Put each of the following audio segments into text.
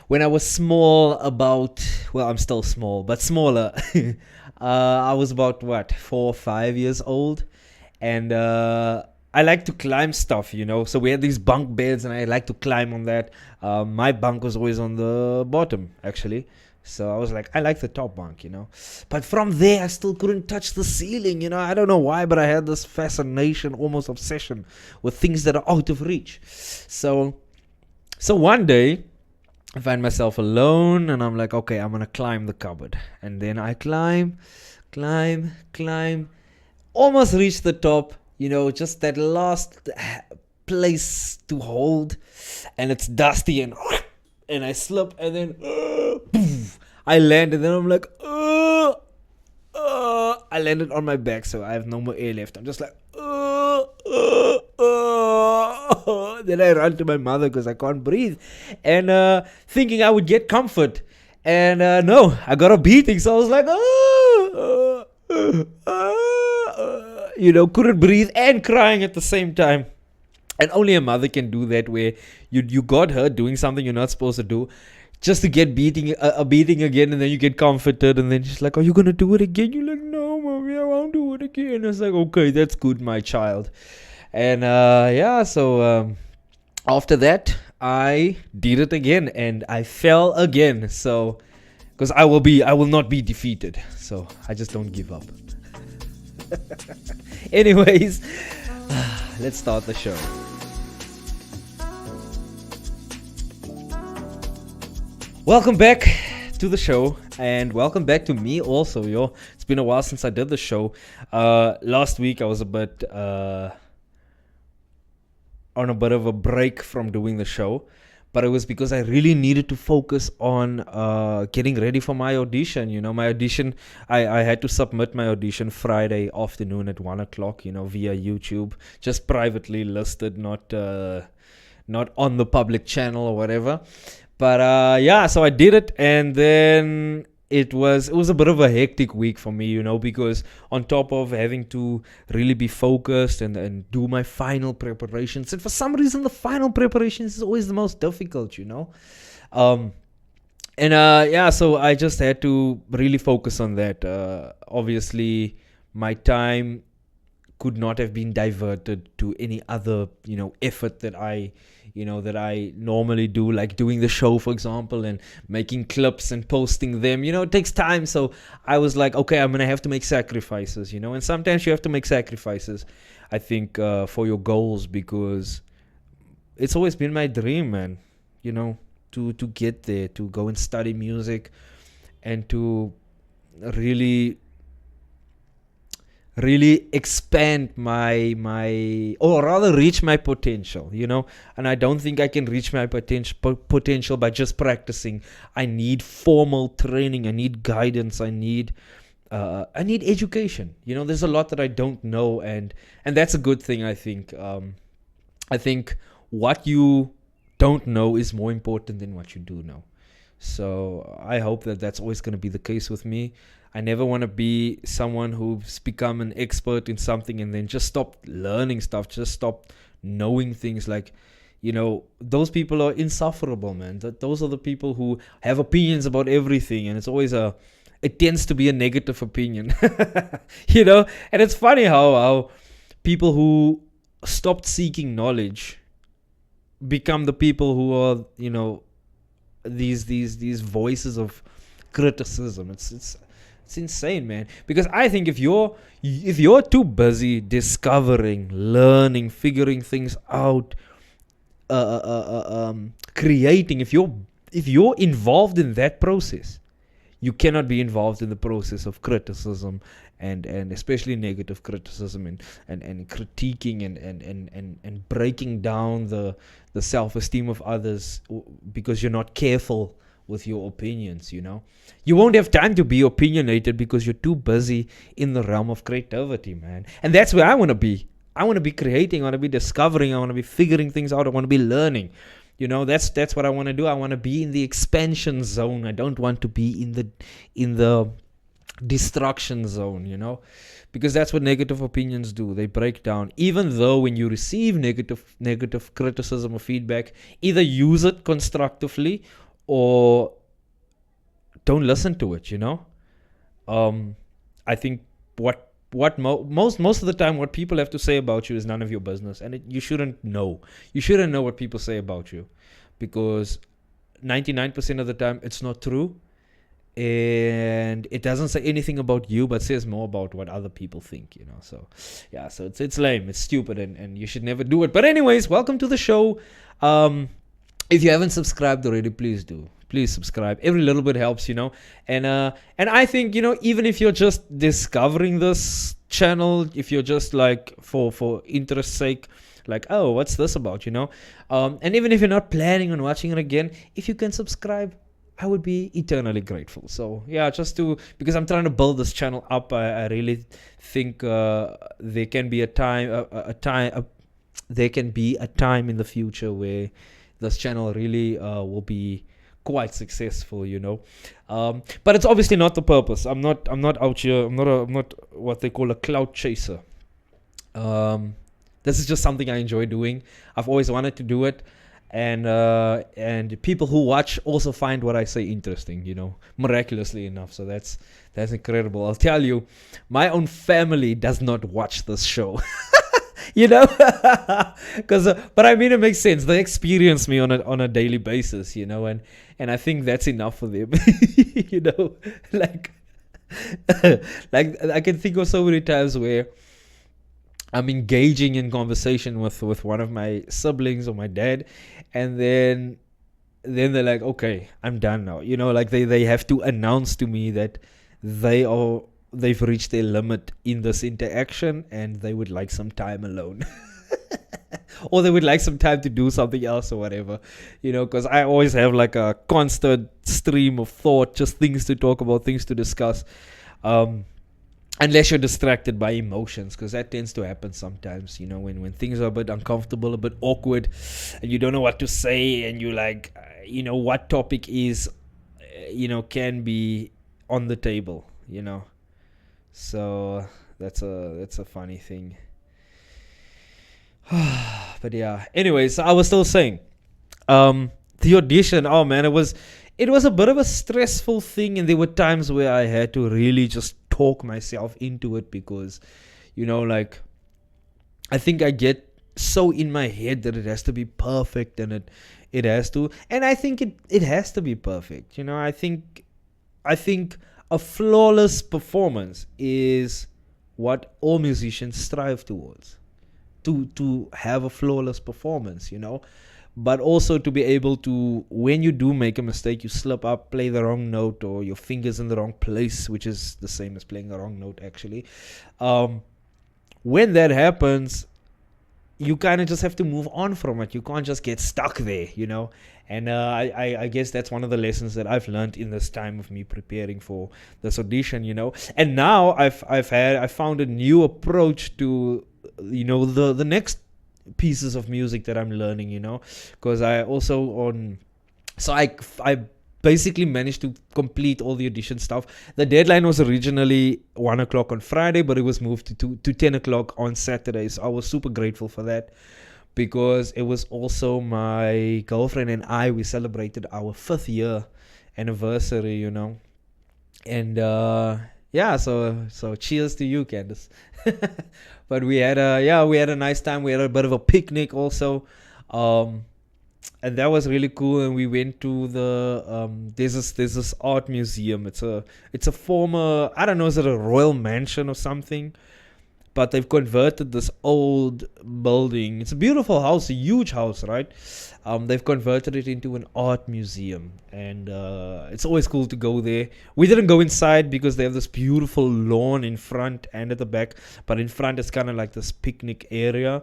when I was small, I'm still small, but smaller. I was about 4 or 5 years old, and I like to climb stuff. So we had these bunk beds, and I like to climb on that. My bunk was always on the bottom, actually. So I was like, I like the top bunk. But from there, I still couldn't touch the ceiling. I don't know why, but I had this fascination, almost obsession, with things that are out of reach. So one day, I find myself alone, and I'm like, okay, I'm gonna climb the cupboard. And then I climb, almost reach the top, just that last place to hold, and it's dusty, and I slip, and then I land, and then I'm like, I landed on my back, so I have no more air left. I'm just like, then I run to my mother because I can't breathe, and thinking I would get comfort, and no, I got a beating. So I was like, couldn't breathe and crying at the same time. And only a mother can do that, where you got her doing something you're not supposed to do, just to get a beating again, and then you get comforted, and then she's like, are you gonna do it again? You're like, no, mommy, I won't do it again. It's like, okay, that's good, my child. And so after that, I did it again, and I fell again. So because I will not be defeated, so I just don't give up. Anyways, let's start the show. Welcome back to the show, and welcome back to me also, yo. It's been a while since I did the show. Last week I was a bit on a bit of a break from doing the show, but it was because I really needed to focus on getting ready for my audition. My audition, I had to submit my audition Friday afternoon at 1 o'clock, via YouTube, just privately listed, not on the public channel or whatever. But so I did it, and then it was a bit of a hectic week for me, because on top of having to really be focused and do my final preparations, and for some reason the final preparations is always the most difficult, so I just had to really focus on that. Obviously my time could not have been diverted to any other, effort that I normally do, like doing the show, for example, and making clips and posting them. It takes time. So I was like, okay, I'm going to have to make sacrifices, and sometimes you have to make sacrifices, I think, for your goals, because it's always been my dream, man, to get there, to go and study music, and to really expand or rather reach my potential, and I don't think I can reach my potential by just practicing. I need formal training, I need guidance, I need education. There's a lot that I don't know, and that's a good thing. I think what you don't know is more important than what you do know. So I hope that that's always going to be the case with me. I never want to be someone who's become an expert in something and then just stop learning stuff, just stop knowing things. Like, those people are insufferable, man. Those are the people who have opinions about everything, and it's always it tends to be a negative opinion, And it's funny how people who stopped seeking knowledge become the people who are, these voices of criticism. It's insane, man. Because I think if you're too busy discovering, learning, figuring things out, creating, if you're involved in that process, you cannot be involved in the process of criticism and especially negative criticism and critiquing and breaking down the self-esteem of others, because you're not careful with your opinions. You won't have time to be opinionated because you're too busy in the realm of creativity, man. And that's where I want to be. I want to be creating, I want to be discovering, I want to be figuring things out, I want to be learning. That's what I want to do. I want to be in the expansion zone. I don't want to be in the destruction zone, because that's what negative opinions do. They break down. Even though when you receive negative criticism or feedback, either use it constructively or don't listen to it, I think most of the time what people have to say about you is none of your business, and you shouldn't know. You shouldn't know what people say about you, because 99% of the time it's not true, and it doesn't say anything about you, but says more about what other people think. So yeah, so it's lame, it's stupid, and you should never do it. But anyways, welcome to the show. If you haven't subscribed already, please do. Please subscribe. Every little bit helps, and I think, even if you're just discovering this channel, if you're just like for interest's sake, like, oh, what's this about, and even if you're not planning on watching it again, if you can subscribe, I would be eternally grateful. So yeah, because I'm trying to build this channel up. I really think there can be a time there can be a time in the future where this channel really will be quite successful, but it's obviously not the purpose. I'm not out here. I'm not what they call a clout chaser. This is just something I enjoy doing. I've always wanted to do it, and people who watch also find what I say interesting, miraculously enough. So that's incredible. I'll tell you, my own family does not watch this show. But I mean, it makes sense. They experience me on a daily basis, and I think that's enough for them. like like I can think of so many times where I'm engaging in conversation with one of my siblings or my dad, and then they're like, okay, I'm done now. Like they have to announce to me that they've reached their limit in this interaction and they would like some time alone. Or they would like some time to do something else or whatever, because I always have like a constant stream of thought, just things to talk about, things to discuss, unless you're distracted by emotions, because that tends to happen sometimes, when things are a bit uncomfortable, a bit awkward, and you don't know what to say, and you like, what topic is, can be on the table, So that's a funny thing. But yeah, anyways, I was still saying, the audition, oh man, it was a bit of a stressful thing, and there were times where I had to really just talk myself into it, because like, I think I get so in my head that it has to be perfect, and it has to, and I think it has to be perfect. I think a flawless performance is what all musicians strive towards, to have a flawless performance, but also to be able to, when you do make a mistake, you slip up, play the wrong note, or your fingers in the wrong place, which is the same as playing the wrong note actually. When that happens, you kind of just have to move on from it. You can't just get stuck there, And I guess that's one of the lessons that I've learned in this time of me preparing for this audition, And now I found a new approach to, the next pieces of music that I'm learning, because I also I basically managed to complete all the audition stuff. The deadline was originally 1:00 on Friday, but it was moved to 10:00 on Saturday. So I was super grateful for that, because it was also my girlfriend and I, we celebrated our 5th year anniversary, and yeah, so cheers to you, Candace. But we had a nice time. We had a bit of a picnic also, and that was really cool. And we went to the there's this art museum. It's a former, I don't know, is it a royal mansion or something? But they've converted this old building. It's a beautiful house, a huge house, right? They've converted it into an art museum, and it's always cool to go there. We didn't go inside because they have this beautiful lawn in front and at the back, but in front it's kind of like this picnic area.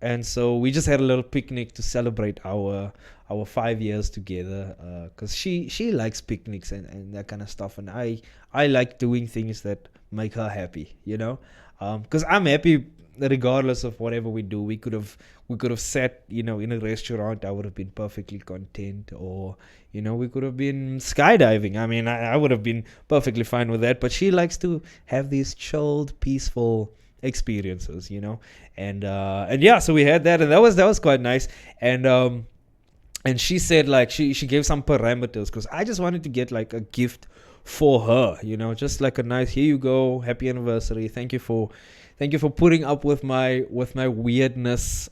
And so we just had a little picnic to celebrate our 5 years together, because she likes picnics and that kind of stuff, and I like doing things that make her happy, because I'm happy regardless of whatever we do. We could have sat, in a restaurant. I would have been perfectly content, or we could have been skydiving. I mean, I would have been perfectly fine with that. But she likes to have these chilled, peaceful experiences, and yeah, so we had that, and that was quite nice. And And she said, like, she gave some parameters, because I just wanted to get like a gift for her, just like a nice, here you go, happy anniversary, thank you for putting up with my weirdness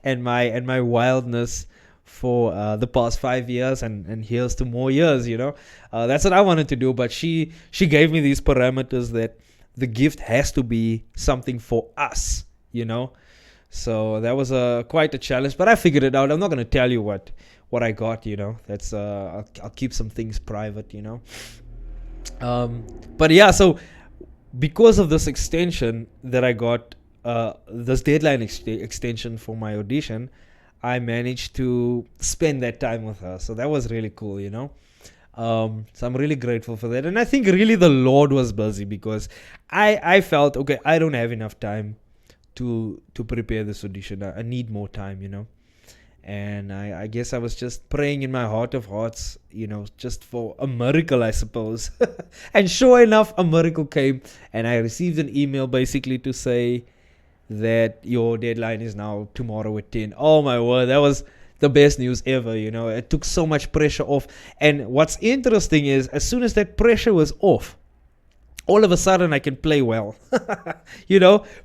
and my wildness for the past 5 years, and here's to more years. That's what I wanted to do, but she gave me these parameters that the gift has to be something for us. So that was quite a challenge, but I figured it out. I'm not going to tell you what I got. That's I'll keep some things private. But yeah, so because of this extension that I got, this deadline extension for my audition, I managed to spend that time with her. So that was really cool. So I'm really grateful for that. And I think really the Lord was busy, because I felt, okay, I don't have enough time to prepare this audition. I need more time. And I guess I was just praying in my heart of hearts, just for a miracle, I suppose. And sure enough, a miracle came, and I received an email basically to say that your deadline is now tomorrow at 10. Oh my word, that was the best news ever. It took so much pressure off. And what's interesting is, as soon as that pressure was off, all of a sudden I can play well.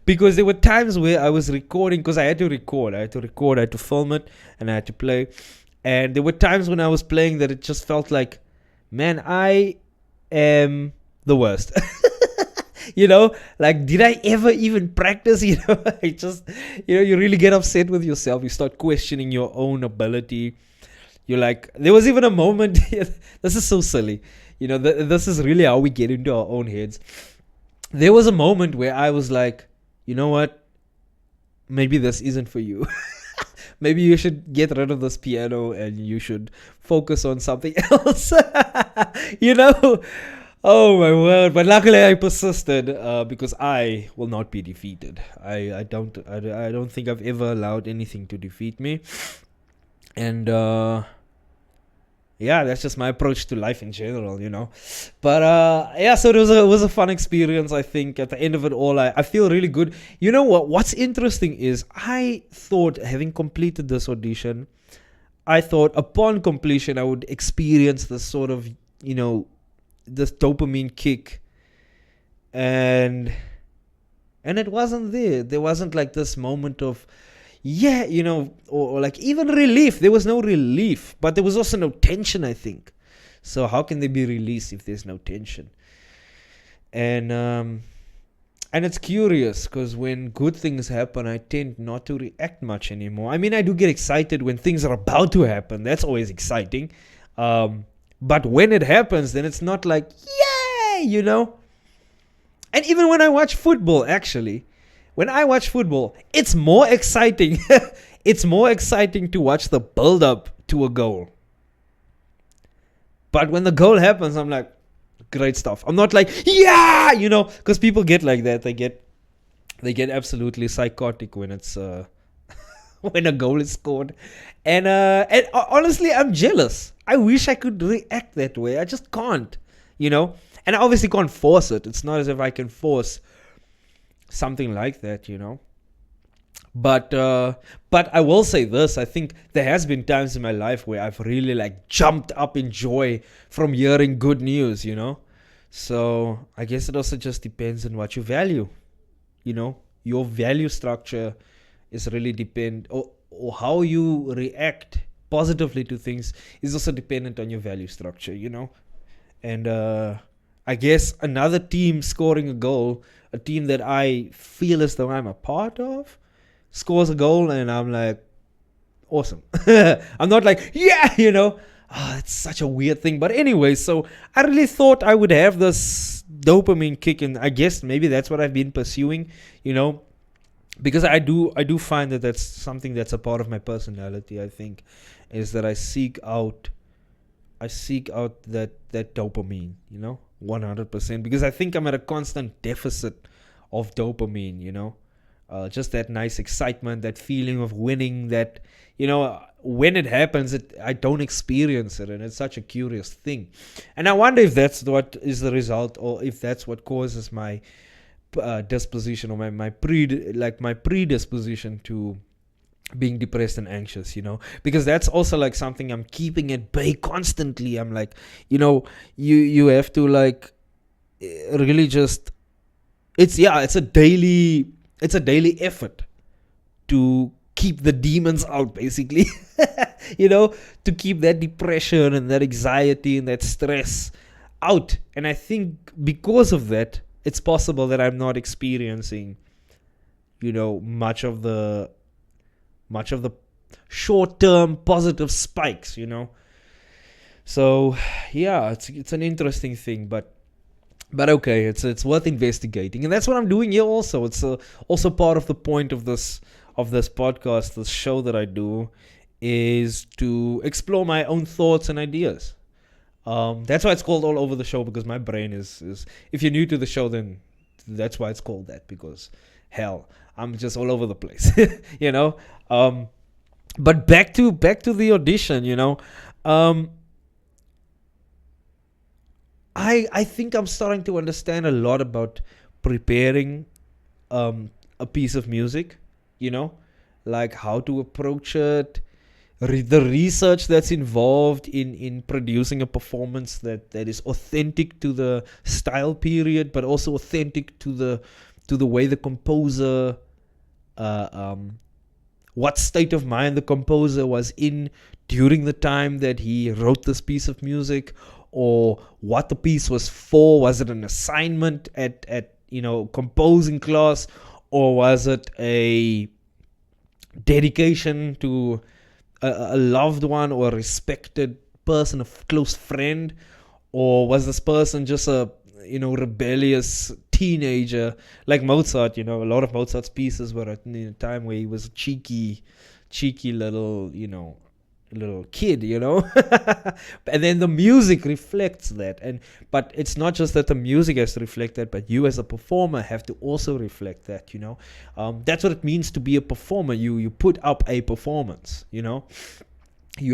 Because there were times where I was recording, because I had to record, I had to film it, and I had to play. And there were times when I was playing that it just felt like, man, I am the worst. Like, did I ever even practice? I just, you really get upset with yourself. You start questioning your own ability. You're like, there was even a moment, this is so silly. This is really how we get into our own heads. There was a moment where I was like, you know what? Maybe this isn't for you. Maybe you should get rid of this piano and you should focus on something else. Oh my word! But luckily I persisted, because I will not be defeated. I don't think I've ever allowed anything to defeat me. And yeah, that's just my approach to life in general. But yeah, so it was a fun experience. I think at the end of it all, I feel really good. You know what? What's interesting is, I thought, having completed this audition, I thought upon completion I would experience this sort of, this dopamine kick, and it wasn't there. There wasn't like this moment of, yeah, or like even relief. There was no relief, but there was also no tension, I think. So how can there be release if there's no tension? And it's curious, because when good things happen, I tend not to react much anymore. I mean, I do get excited when things are about to happen. That's always exciting. But when it happens, then it's not like, yay, And even when I watch football, actually, it's more exciting. It's more exciting to watch the build-up to a goal. But when the goal happens, I'm like, great stuff. I'm not like, yeah, because people get like that. They get absolutely psychotic when it's when a goal is scored. And honestly, I'm jealous. I wish I could react that way. I just can't, And I obviously can't force it. It's not as if I can force something like that, But I will say this. I think there has been times in my life where I've really like jumped up in joy from hearing good news, So I guess it also just depends on what you value, Your value structure is really or how you react positively to things is also dependent on your value structure, And I guess another team scoring a goal, a team that I feel as though I'm a part of, scores a goal, and I'm like, awesome. I'm not like, yeah, it's such a weird thing. But anyway, so I really thought I would have this dopamine kick, and I guess maybe that's what I've been pursuing, because I do find that that's something that's a part of my personality. I think is that I seek out that dopamine, 100%, because I think I'm at a constant deficit of dopamine, just that nice excitement, that feeling of winning, that, when it happens, I don't experience it, and it's such a curious thing. And I wonder if that's what is the result, or if that's what causes my disposition, or my predisposition to being depressed and anxious, because that's also like something I'm keeping at bay constantly. I'm like, you have to like really just, it's a daily effort to keep the demons out, basically. To keep that depression and that anxiety and that stress out. And I think because of that, it's possible that I'm not experiencing, much of the short-term positive spikes. So yeah, it's an interesting thing, but okay, it's worth investigating, and that's what I'm doing here. Also, it's also part of the point of this podcast, this show that I do, is to explore my own thoughts and ideas. That's why it's called All Over the Show, because my brain is if you're new to the show, then that's why it's called that, because hell, I'm just all over the place. you know. But back to the audition. I think I'm starting to understand a lot about preparing a piece of music, like how to approach it, the research that's involved in producing a performance that is authentic to the style period, but also authentic to the way the composer, what state of mind the composer was in during the time that he wrote this piece of music, or what the piece was for. Was it an assignment at composing class, or was it a dedication to a loved one or a respected person, a close friend, or was this person just a rebellious teenager like Mozart? A lot of Mozart's pieces were written in a time where he was a cheeky little little kid, and then the music reflects that. But it's not just that the music has to reflect that, but you as a performer have to also reflect that. That's what it means to be a performer. You put up a performance. You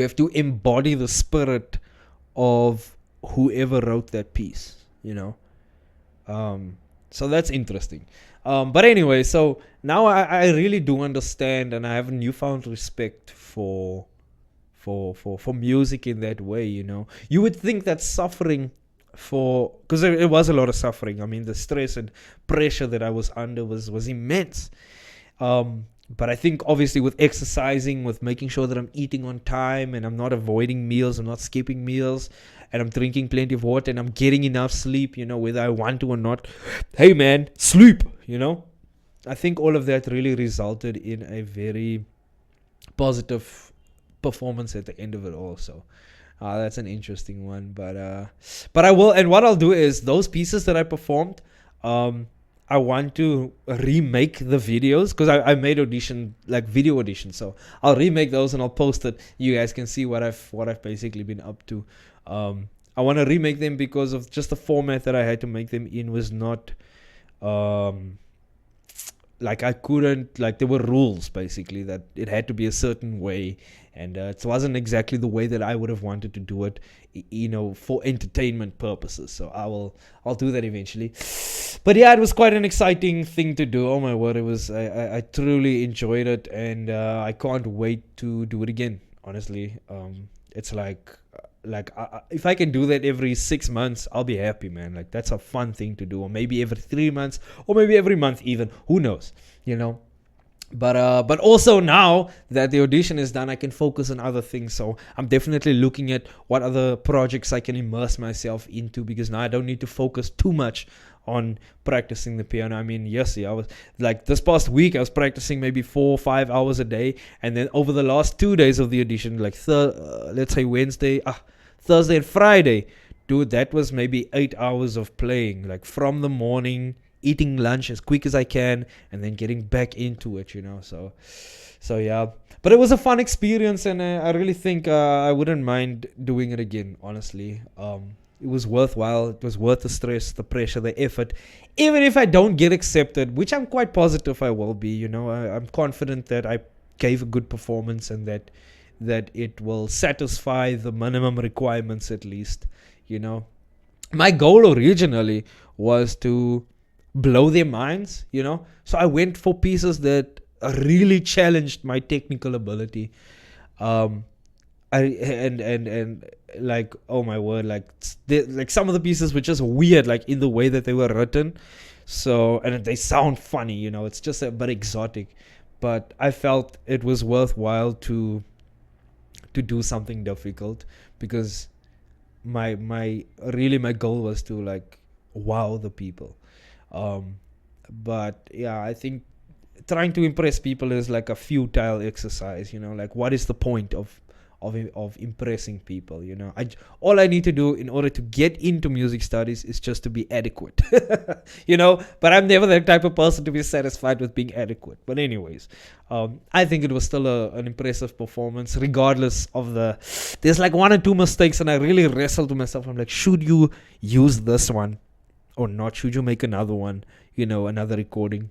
have to embody the spirit of whoever wrote that piece. So that's interesting. But anyway, so now I really do understand, and I have a newfound respect for music in that way. You would think that suffering, because it was a lot of suffering. I mean, the stress and pressure that I was under was immense. But I think obviously with exercising, with making sure that I'm eating on time and I'm not avoiding meals, I'm not skipping meals, and I'm drinking plenty of water and I'm getting enough sleep, whether I want to or not. Hey man, sleep, I think all of that really resulted in a very positive performance at the end of it all. So that's an interesting one. But I will, and what I'll do is those pieces that I performed, I want to remake the videos, because I made video auditions. So I'll remake those and I'll post it. You guys can see what I've basically been up to. I want to remake them because of just the format that I had to make them in was not I couldn't, there were rules basically that it had to be a certain way, and it wasn't exactly the way that I would have wanted to do it, for entertainment purposes. So I'll do that eventually. But yeah, it was quite an exciting thing to do. Oh my word, it was. I truly enjoyed it, and I can't wait to do it again. Honestly, it's if I can do that every 6 months, I'll be happy, man. That's a fun thing to do. Or maybe every 3 months, or maybe every month even. Who knows, But also now that the audition is done, I can focus on other things. So I'm definitely looking at what other projects I can immerse myself into, because now I don't need to focus too much on practicing the piano. I mean, yes, I was this past week I was practicing maybe 4 or 5 hours a day, and then over the last 2 days of the audition, let's say Wednesday, Thursday and Friday, dude, that was maybe 8 hours of playing, from the morning, eating lunch as quick as I can, and then getting back into it, So yeah, but it was a fun experience, and I really think I wouldn't mind doing it again, honestly. It was worthwhile. It was worth the stress, the pressure, the effort. Even if I don't get accepted, which I'm quite positive I will be, I'm confident that I gave a good performance, and that it will satisfy the minimum requirements at least, My goal originally was to blow their minds, So I went for pieces that really challenged my technical ability. Um, and like, oh my word, like like some of the pieces were just weird, like in the way that they were written. So, and they sound funny, it's just a bit exotic, but I felt it was worthwhile to do something difficult, because my goal was to like wow the people. um but yeah, I think trying to impress people is like a futile exercise. Like, what is the point of impressing people? All I need to do in order to get into music studies is just to be adequate. But I'm never that type of person to be satisfied with being adequate. But anyways, I think it was still an impressive performance, regardless of there's like one or two mistakes, and I really wrestled with myself. I'm like, should you use this one or not? Should you make another one, another recording?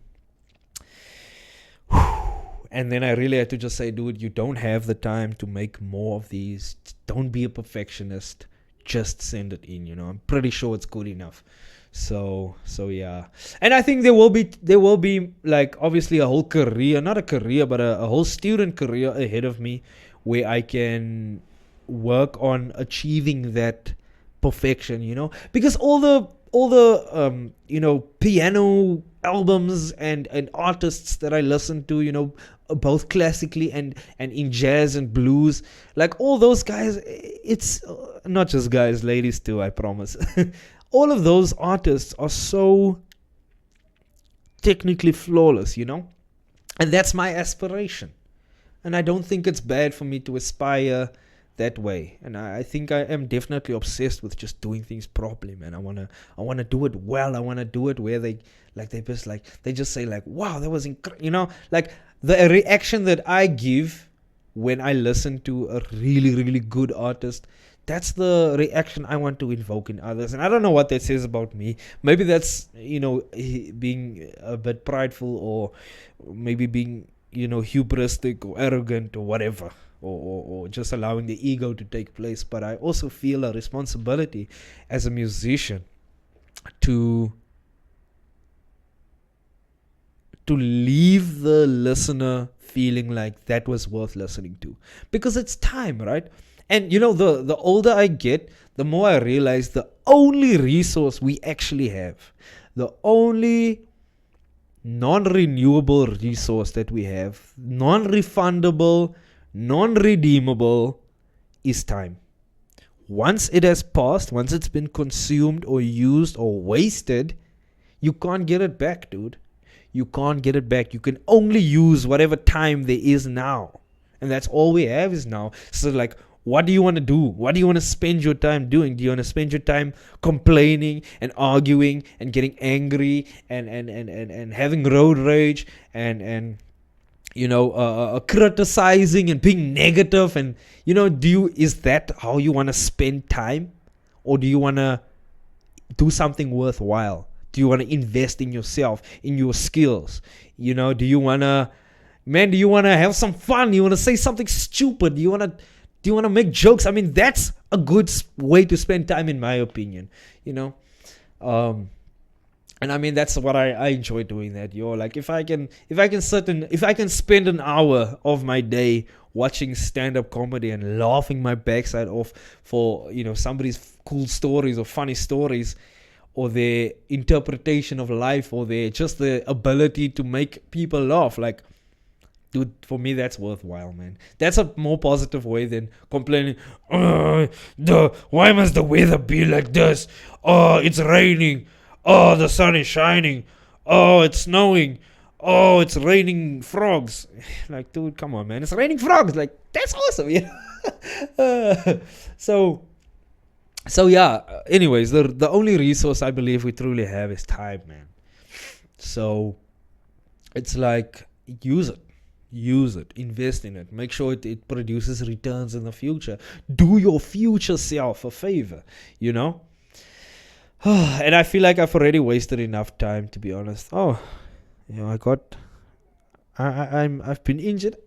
And then I really had to just say, dude, you don't have the time to make more of these. Don't be a perfectionist. Just send it in. I'm pretty sure it's good enough. So yeah. And I think there will be like, obviously, a whole career, not a career, but a whole student career ahead of me, where I can work on achieving that perfection. Because all the piano albums and artists that I listen to, both classically and in jazz and blues, like all those guys, it's not just guys, ladies too, I promise. All of those artists are so technically flawless, and that's my aspiration. And I don't think it's bad for me to aspire that way. And I think I am definitely obsessed with just doing things properly, man. I wanna do it well. I wanna do it where they just say like, wow, that was incredible. Like the reaction that I give when I listen to a really, really good artist, that's the reaction I want to invoke in others. And I don't know what that says about me. Maybe that's, being a bit prideful, or maybe being, hubristic or arrogant or whatever, or just allowing the ego to take place. But I also feel a responsibility as a musician to leave the listener feeling like that was worth listening to, because it's time, right? And the older I get, the more I realize the only resource we actually have, the only non-renewable resource that we have, non-refundable, non-redeemable, is time. Once it has passed, once it's been consumed or used or wasted, you can't get it back, dude. You can't get it back. You can only use whatever time there is now. And that's all we have is now. So like, what do you want to do? What do you want to spend your time doing? Do you want to spend your time complaining and arguing and getting angry and having road rage and criticizing and being negative? And is that how you want to spend time? Or do you want to do something worthwhile? Do you want to invest in yourself, in your skills? Do you want to have some fun? Do you want to say something stupid? Do you want to make jokes? I mean, that's a good way to spend time, in my opinion. And I mean, that's what I enjoy doing. That, like, if I can spend an hour of my day watching stand-up comedy and laughing my backside off for somebody's cool stories or funny stories, or their interpretation of life, or their ability to make people laugh, like, dude, for me, that's worthwhile, man. That's a more positive way than complaining, why must the weather be like this? Oh, it's raining. Oh, the sun is shining. Oh, it's snowing. Oh, it's raining frogs. Like, dude, come on, man. It's raining frogs. Like, that's awesome, So yeah, anyways, the only resource I believe we truly have is time, man. So it's like, use it, invest in it, make sure it produces returns in the future. Do your future self a favor, And I feel like I've already wasted enough time, to be honest. I've been injured.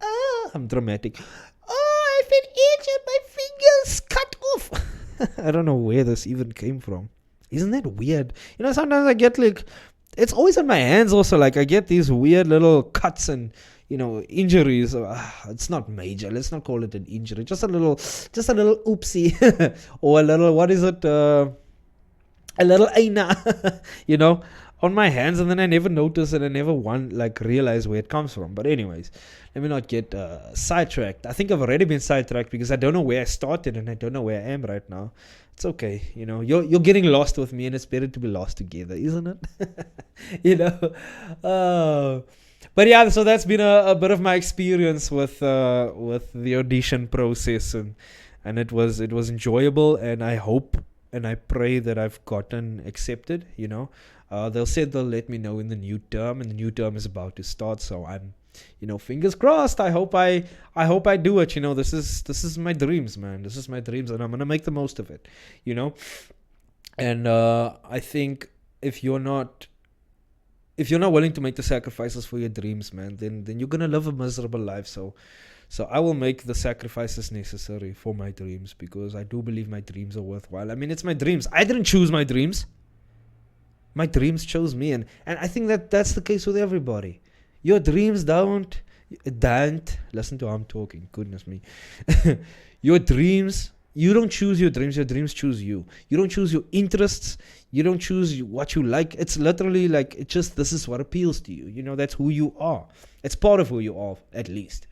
I'm dramatic. I've been injured, my fingers cut off. I don't know where this even came from. Isn't that weird? Sometimes I get like it's always on my hands also. Like I get these weird little cuts and injuries. It's not major, let's not call it an injury, just a little oopsie or a little, what is it, a little aina on my hands, and then I never notice it, and I never realize where it comes from. But anyways, let me not get sidetracked. I think I've already been sidetracked because I don't know where I started and I don't know where I am right now. It's okay, you're getting lost with me, and it's better to be lost together, isn't it? But yeah, so that's been a bit of my experience with the audition process, and it was enjoyable, and I hope and I pray that I've gotten accepted. They'll let me know in the new term, and the new term is about to start, so I'm fingers crossed. I hope I do it. This is my dreams, man. This is my dreams, and I'm gonna make the most of it. And I think if you're not willing to make the sacrifices for your dreams, man, then you're gonna live a miserable life. So I will make the sacrifices necessary for my dreams, because I do believe my dreams are worthwhile. I mean, it's my dreams. I didn't choose my dreams. My dreams chose me, and I think that's the case with everybody. Your dreams don't listen to how I'm talking. Goodness me. Your dreams, you don't choose your dreams choose you. You don't choose your interests. You don't choose what you like. It's literally this is what appeals to you. That's who you are. It's part of who you are, at least.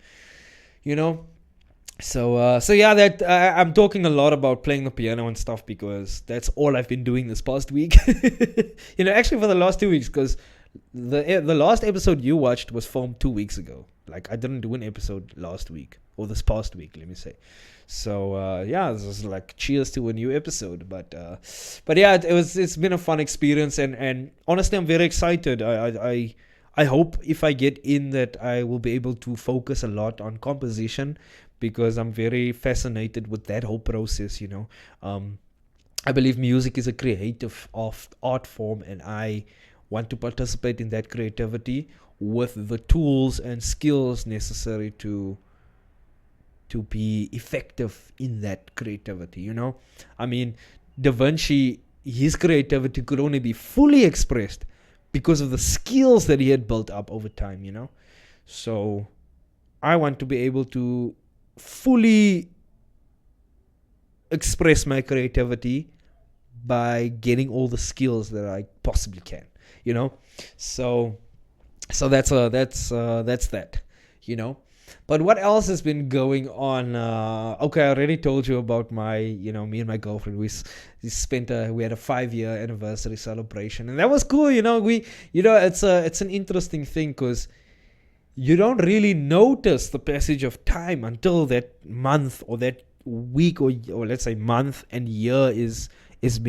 So yeah, that I'm talking a lot about playing the piano and stuff, because that's all I've been doing this past week. Actually for the last 2 weeks, because the last episode you watched was filmed 2 weeks ago. Like, I didn't do an episode last week, or this past week, let me say. So yeah, this is cheers to a new episode. But yeah, it's been a fun experience, and honestly, I'm very excited. I hope if I get in that I will be able to focus a lot on composition, because I'm very fascinated with that whole process. I believe music is a creative art form, and I want to participate in that creativity with the tools and skills necessary to be effective in that creativity. I mean, Da Vinci, his creativity could only be fully expressed because of the skills that he had built up over time. So I want to be able to fully express my creativity by getting all the skills that I possibly can. So that's that. But what else has been going on? Okay, I already told you about my, me and my girlfriend. We had a 5-year anniversary celebration, and that was cool. It's an interesting thing, because you don't really notice the passage of time until that month or that week or let's say month and year has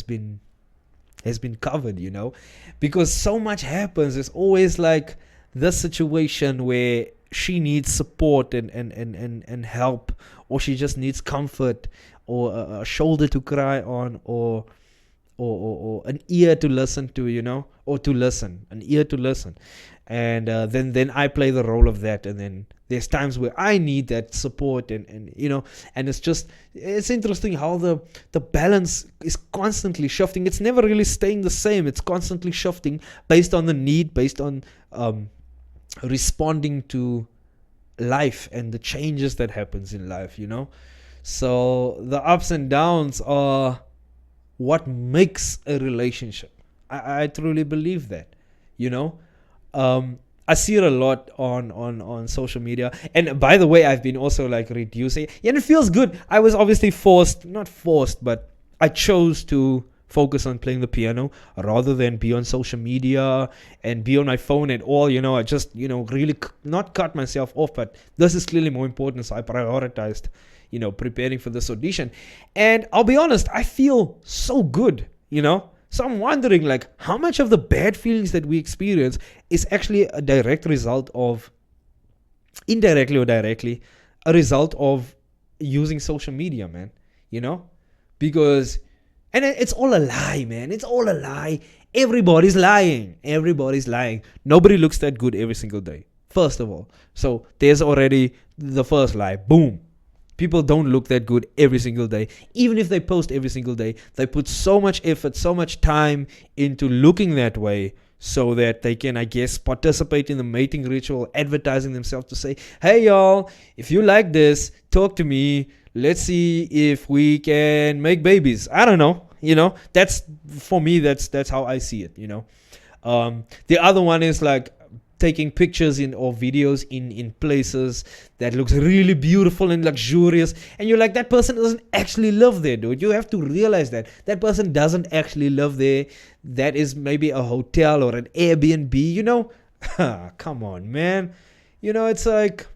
been covered. Because so much happens. There's always this situation where she needs support and help, or she just needs comfort, or a shoulder to cry on, or an ear to listen to, or to listen, an ear to listen. And then I play the role of that, and then there's times where I need that support, and and it's interesting how the balance is constantly shifting. It's never really staying the same. It's constantly shifting based on the need, based on responding to life and the changes that happens in life. So the ups and downs are what makes a relationship. I truly believe that. I see it a lot on social media, and by the way, I've been also reducing, and it feels good. I was obviously not forced, but I chose to focus on playing the piano rather than be on social media and be on my phone at all. I just really not cut myself off, but this is clearly more important, so I prioritized preparing for this audition. And I'll be honest, I feel so good. So I'm wondering, how much of the bad feelings that we experience is actually a direct result of, indirectly or directly, a result of using social media, man. Because, and it's all a lie, man. It's all a lie. Everybody's lying. Nobody looks that good every single day, first of all. So there's already the first lie. Boom. People don't look that good every single day. Even if they post every single day, they put so much effort, so much time into looking that way so that they can, I guess, participate in the mating ritual, advertising themselves to say, hey, y'all, if you like this, talk to me. Let's see if we can make babies. I don't know. That's, for me, that's how I see it, The other one is like taking pictures or videos in places that looks really beautiful and luxurious, and you're like, that person doesn't actually live there, dude. You have to realize that person doesn't actually live there. That is maybe a hotel or an Airbnb, Come on, man. It's like,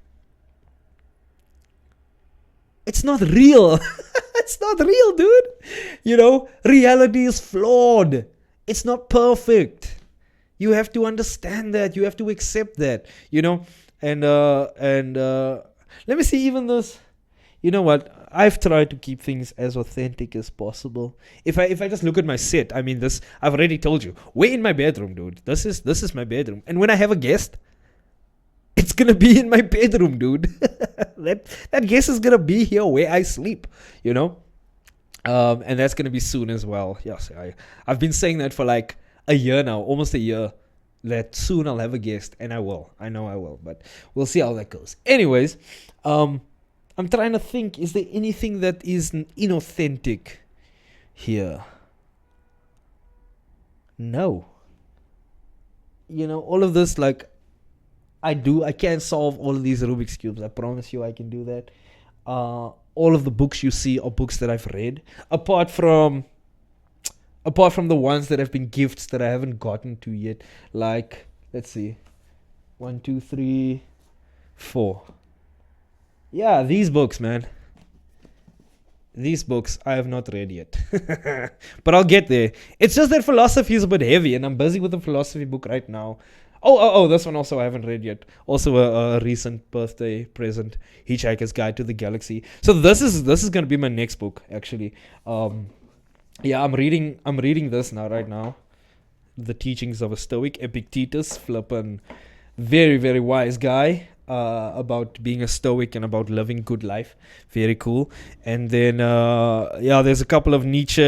it's not real. It's not real, dude. Reality is flawed. It's not perfect. You have to understand that. You have to accept that, And let me see, even this. You know what? I've tried to keep things as authentic as possible. If I just look at my set, I mean, this, I've already told you, we're in my bedroom, dude. This is my bedroom. And when I have a guest, it's gonna be in my bedroom, dude. that guest is gonna be here where I sleep, And that's gonna be soon as well. Yes, I've been saying that for like a year now, almost a year, that soon I'll have a guest, and I will. I know I will, but we'll see how that goes. Anyways, I'm trying to think, is there anything that is inauthentic here? No. All of this, like, I can't solve all of these Rubik's Cubes. I promise you I can do that. All of the books you see are books that I've read, apart from the ones that have been gifts that I haven't gotten to yet. Like, let's see, 1, 2, 3, 4. Yeah, these books, man. These books I have not read yet. But I'll get there. It's just that philosophy is a bit heavy, and I'm busy with a philosophy book right now. Oh, this one also I haven't read yet. Also a recent birthday present, Hitchhiker's Guide to the Galaxy. So this is going to be my next book, actually. Yeah, I'm reading this right now. The Teachings of a Stoic, Epictetus, flippin' very, very wise guy. About being a Stoic and about living good life. Very cool. And then, there's a couple of Nietzsche,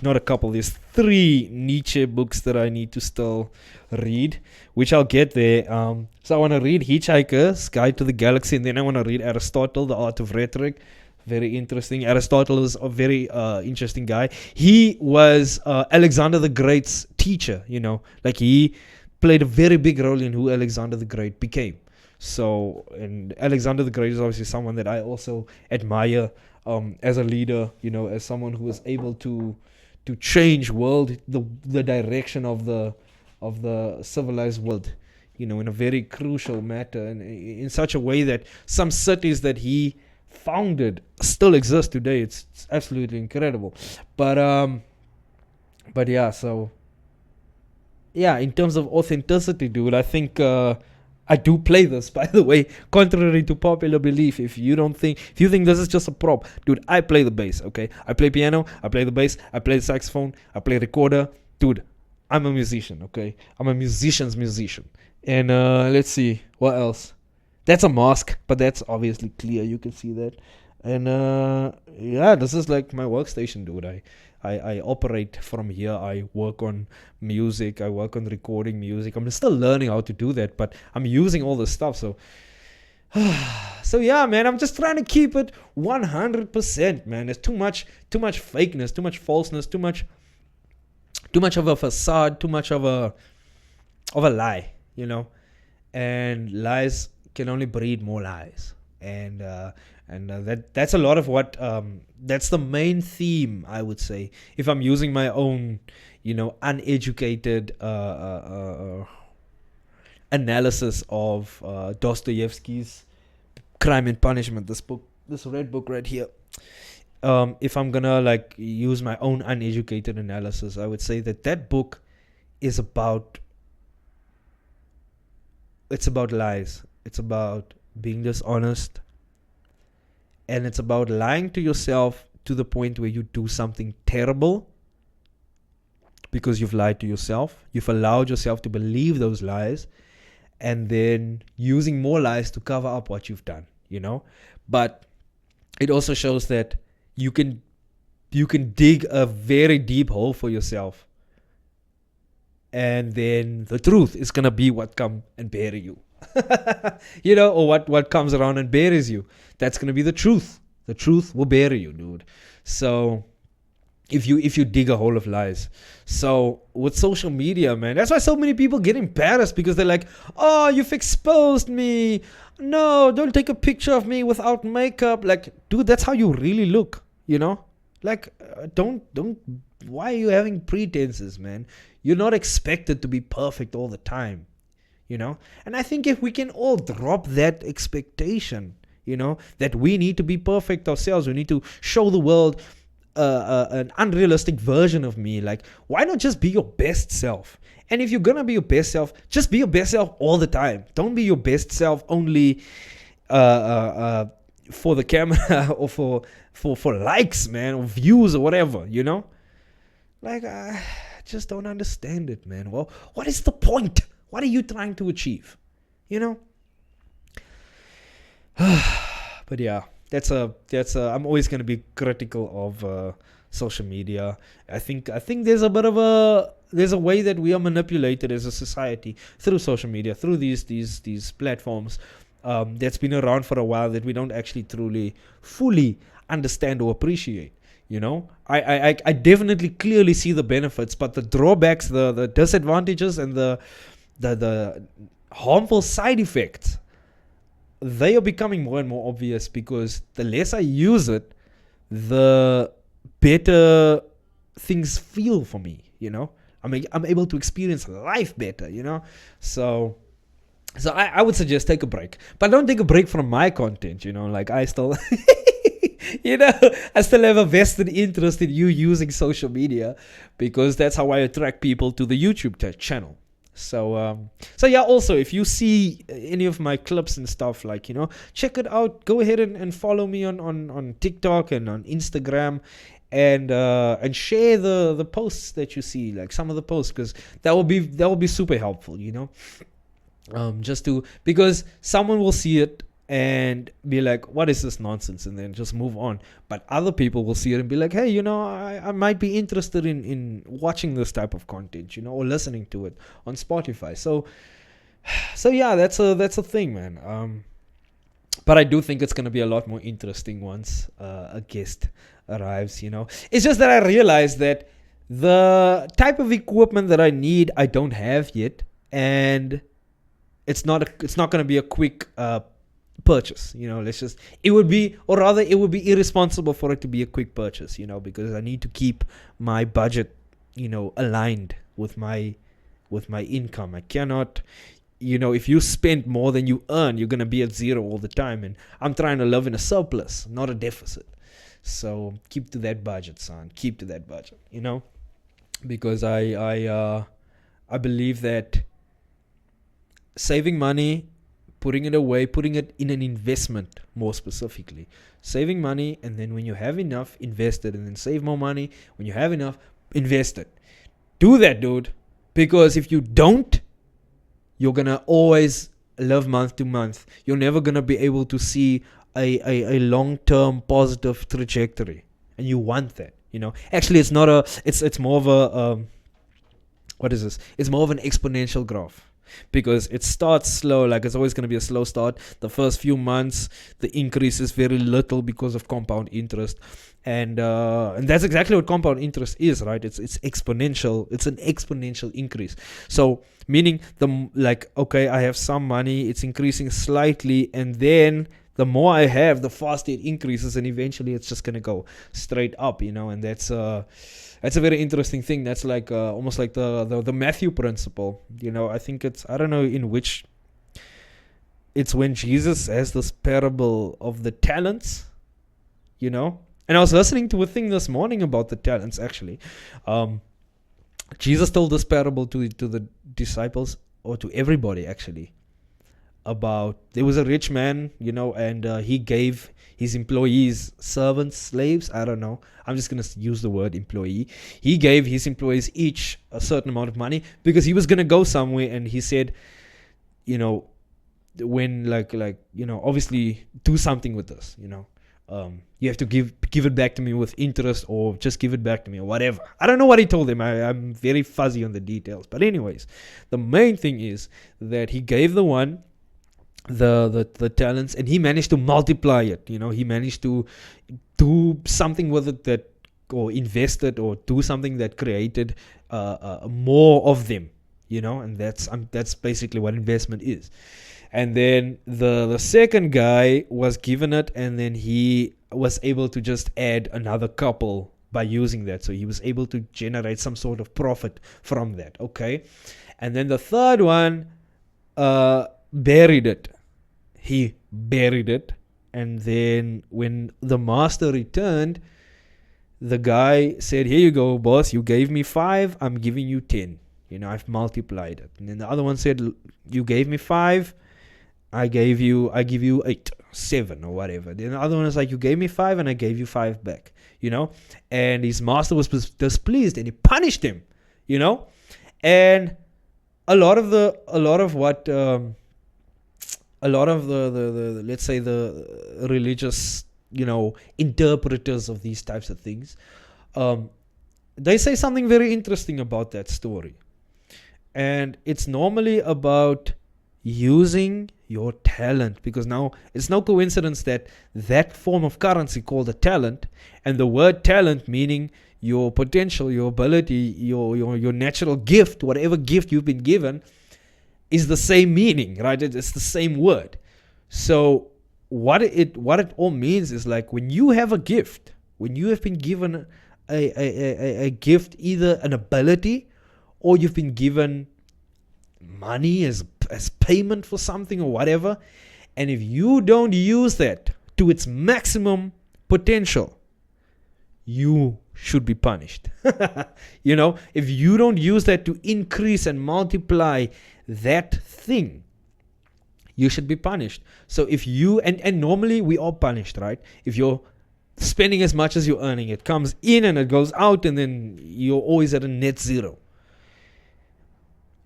not a couple, there's 3 Nietzsche books that I need to still read, which I'll get there. So I want to read Hitchhiker's Guide to the Galaxy, and then I want to read Aristotle, The Art of Rhetoric. Very interesting. Aristotle is a very interesting guy. He was Alexander the Great's teacher, like he played a very big role in who Alexander the Great became. So, and Alexander the Great is obviously someone that I also admire as a leader, as someone who was able to change the direction of the civilized world, in a very crucial matter, and in such a way that some cities that he founded still exist today. It's absolutely incredible. But yeah, so yeah, in terms of authenticity, dude, I think I do play this, by the way, contrary to popular belief. If you think this is just a prop, dude, I play the bass, okay? I play piano, I play the bass, I play the saxophone, I play recorder. Dude, I'm a musician, okay? I'm a musician's musician. And let's see, what else? That's a mask, but that's obviously clear. You can see that. And yeah, this is like my workstation, dude. I operate from here. I work on music. I work on recording music. I'm still learning how to do that, but I'm using all this stuff. So, so yeah, man, I'm just trying to keep it 100%, man. There's too much fakeness, too much falseness, too much of a facade, too much of a lie, and lies can only breed more lies. And that's a lot of what that's the main theme, I would say, if I'm using my own uneducated analysis of Dostoevsky's Crime and Punishment, this red book right here. If I'm gonna use my own uneducated analysis, I would say that book is about lies. It's about being dishonest. And it's about lying to yourself to the point where you do something terrible because you've lied to yourself. You've allowed yourself to believe those lies, and then using more lies to cover up what you've done, But it also shows that you can dig a very deep hole for yourself, and then the truth is gonna be what come and bury you. Or what comes around and buries you. That's gonna be the truth. The truth will bury you, dude. So if you dig a hole of lies. So with social media, man, that's why so many people get embarrassed, because they're like, oh, you've exposed me. No, don't take a picture of me without makeup. Like, dude, that's how you really look, like, don't why are you having pretenses, man? You're not expected to be perfect all the time, and I think if we can all drop that expectation, that we need to be perfect ourselves, we need to show the world an unrealistic version of me. Like, why not just be your best self? And if you're gonna be your best self, just be your best self all the time. Don't be your best self only for the camera or for likes, man, or views or whatever, Like, I just don't understand it, man. Well, what is the point? What are you trying to achieve? But yeah, that's I'm always going to be critical of social media. I think there's a way that we are manipulated as a society through social media, through these platforms that's been around for a while, that we don't actually truly fully understand or appreciate. I definitely clearly see the benefits, but the drawbacks, the disadvantages, and the harmful side effects, they are becoming more and more obvious, because the less I use it, the better things feel for me. I'm able to experience life better. So I would suggest take a break, but don't take a break from my content. Like, I still I still have a vested interest in you using social media, because that's how I attract people to the YouTube channel. So yeah, also, if you see any of my clips and stuff, like, check it out. Go ahead and follow me on TikTok and on Instagram, and share the posts that you see, like some of the posts, because that will be super helpful, because someone will see it and be like, what is this nonsense, and then just move on. But other people will see it and be like, hey, I might be interested in watching this type of content, or listening to it on Spotify. So yeah, that's a thing, man. But I do think it's going to be a lot more interesting once a guest arrives. It's just that I realized that the type of equipment that I need, I don't have yet, and it's not going to be a quick purchase. It would be irresponsible for it to be a quick purchase, because I need to keep my budget, aligned with my income. I cannot, if you spend more than you earn, you're going to be at zero all the time, and I'm trying to live in a surplus, not a deficit. So keep to that budget, son. Keep to that budget, because I believe that saving money, putting it away, putting it in an investment, more specifically, saving money, and then when you have enough, invest it, and then save more money. When you have enough, invest it. Do that, dude, because if you don't, you're gonna always live month to month. You're never gonna be able to see a long-term positive trajectory, and you want that. Actually, it's not it's more of a what is this? It's more of an exponential graph, because it starts slow. Like, it's always going to be a slow start. The first few months, the increase is very little because of compound interest, and that's exactly what compound interest is, right? It's exponential. It's an exponential increase. So meaning okay, I have some money, it's increasing slightly, and then the more I have, the faster it increases, and eventually it's just gonna go straight up, and that's a very interesting thing. That's like almost like the Matthew principle. I think I don't know in which. It's when Jesus has this parable of the talents, and I was listening to a thing this morning about the talents, actually. Jesus told this parable to the disciples, or to everybody, actually, about there was a rich man, and he gave his employees, servants, slaves, I don't know, I'm just going to use the word employee. He gave his employees each a certain amount of money, because he was going to go somewhere, and he said, when obviously do something with this, You have to give it back to me with interest, or just give it back to me, or whatever. I don't know what he told them. I'm very fuzzy on the details. But anyways, the main thing is that he gave the one the talents, and he managed to multiply it. He managed to do something with it, that, or invest it, or do something that created more of them. And that's basically what investment is. And then the second guy was given it, and then he was able to just add another couple by using that. So he was able to generate some sort of profit from that. Okay. And then the third one buried it. He buried it. And then when the master returned, the guy said, "Here you go, boss. You gave me 5. I'm giving you 10. I've multiplied it." And then the other one said, "You gave me 5. I give you 8, 7, or whatever." Then the other one is like, "You gave me 5 and I gave you 5 back." And his master was displeased, and he punished him. And a lot of the let's say the religious interpreters of these types of things, they say something very interesting about that story. And it's normally about using your talent, because now it's no coincidence that form of currency called a talent, and the word talent meaning your potential, your ability, your natural gift, whatever gift you've been given, is the same meaning, right? It's the same word. So what it all means is, like, when you have a gift, when you have been given a gift, either an ability, or you've been given money as payment for something or whatever, and if you don't use that to its maximum potential, you should be punished. If you don't use that to increase and multiply that thing, you should be punished. So if you, and normally we are punished, right? If you're spending as much as you're earning, it comes in and it goes out, and then you're always at a net zero.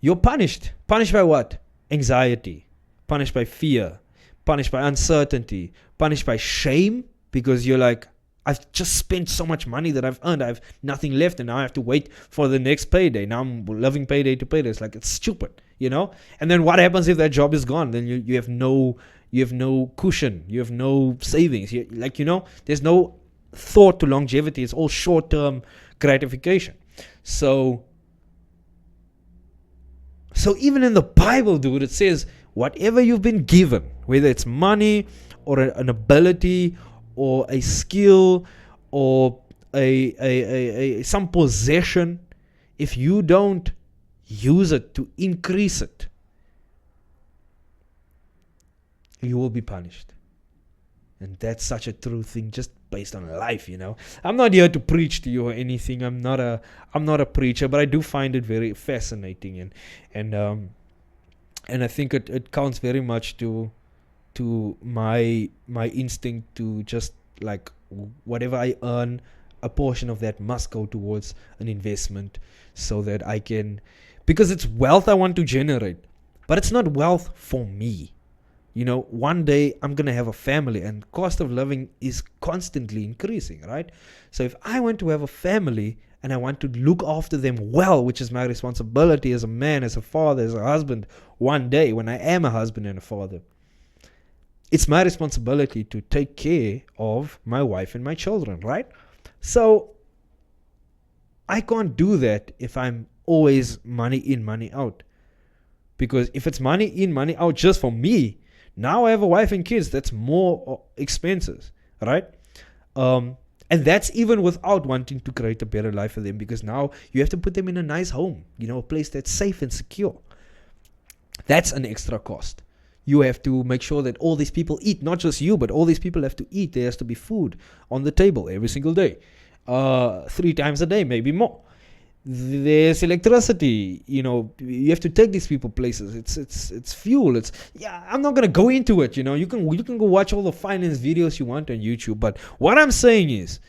You're punished. Punished by what? Anxiety. Punished by fear. Punished by uncertainty. Punished by shame, because you're like, I've just spent so much money that I've earned. I have nothing left, and now I have to wait for the next payday. Now I'm living payday to payday. It's like, it's stupid, And then what happens if that job is gone? Then you have no cushion. You have no savings. There's no thought to longevity. It's all short-term gratification. So even in the Bible, dude, it says whatever you've been given, whether it's money or an ability or a skill or some possession, if you don't use it to increase it, you will be punished. And that's such a true thing, just based on life, I'm not here to preach to you or anything. I'm not a preacher, but I do find it very fascinating, and I think it counts very much to my instinct to just, like, whatever I earn, a portion of that must go towards an investment, so that I can, because it's wealth I want to generate, but it's not wealth for me. One day I'm going to have a family, and cost of living is constantly increasing, right? So if I want to have a family and I want to look after them well, which is my responsibility as a man, as a father, as a husband, one day when I am a husband and a father, it's my responsibility to take care of my wife and my children, right? So I can't do that if I'm always money in, money out. Because if it's money in, money out just for me, now I have a wife and kids, that's more expenses, right? And that's even without wanting to create a better life for them, because now you have to put them in a nice home, a place that's safe and secure. That's an extra cost. You have to make sure that all these people eat, not just you, but all these people have to eat. There has to be food on the table every single day, 3 times a day, maybe more. There's electricity, you have to take these people places. It's fuel. I'm not gonna go into it. You can go watch all the finance videos you want on YouTube. But what I'm saying is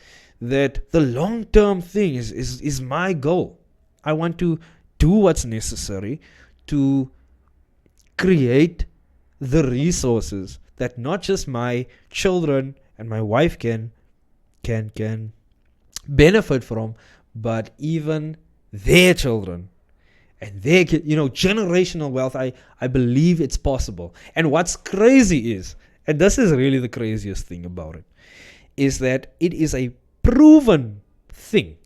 that the long-term thing is my goal. I want to do what's necessary to create the resources that not just my children and my wife can benefit from, but even their children and their generational wealth, I believe it's possible. And what's crazy is, and this is really the craziest thing about it, is that it is a proven thing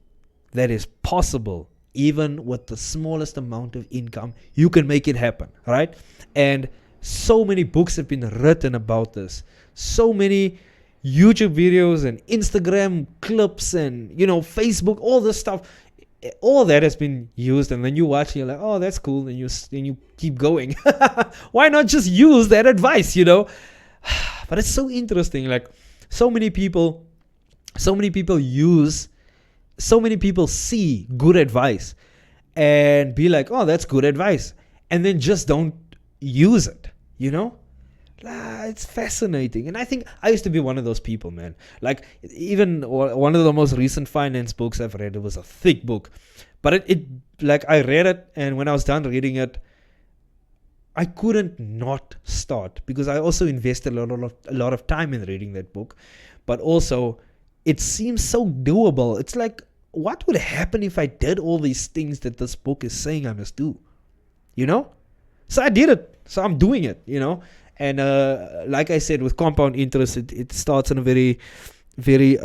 that is possible. Even with the smallest amount of income, you can make it happen, right? And so many books have been written about this. So many YouTube videos and Instagram clips and, Facebook, all this stuff. All that has been used, and then you watch and you're like, oh, that's cool, and you keep going. Why not just use that advice, But it's so interesting. Like, so many people see good advice and be like, oh, that's good advice, and then just don't use it, It's fascinating. And I think I used to be one of those people, man. Like, even one of the most recent finance books I've read, it was a thick book, but I read it, and when I was done reading it, I couldn't not start, because I also invested a lot of time in reading that book. But also, it seems so doable. It's like, what would happen if I did all these things that this book is saying I must do? So I did it. So I'm doing it, And like I said, with compound interest, it starts on a very, very,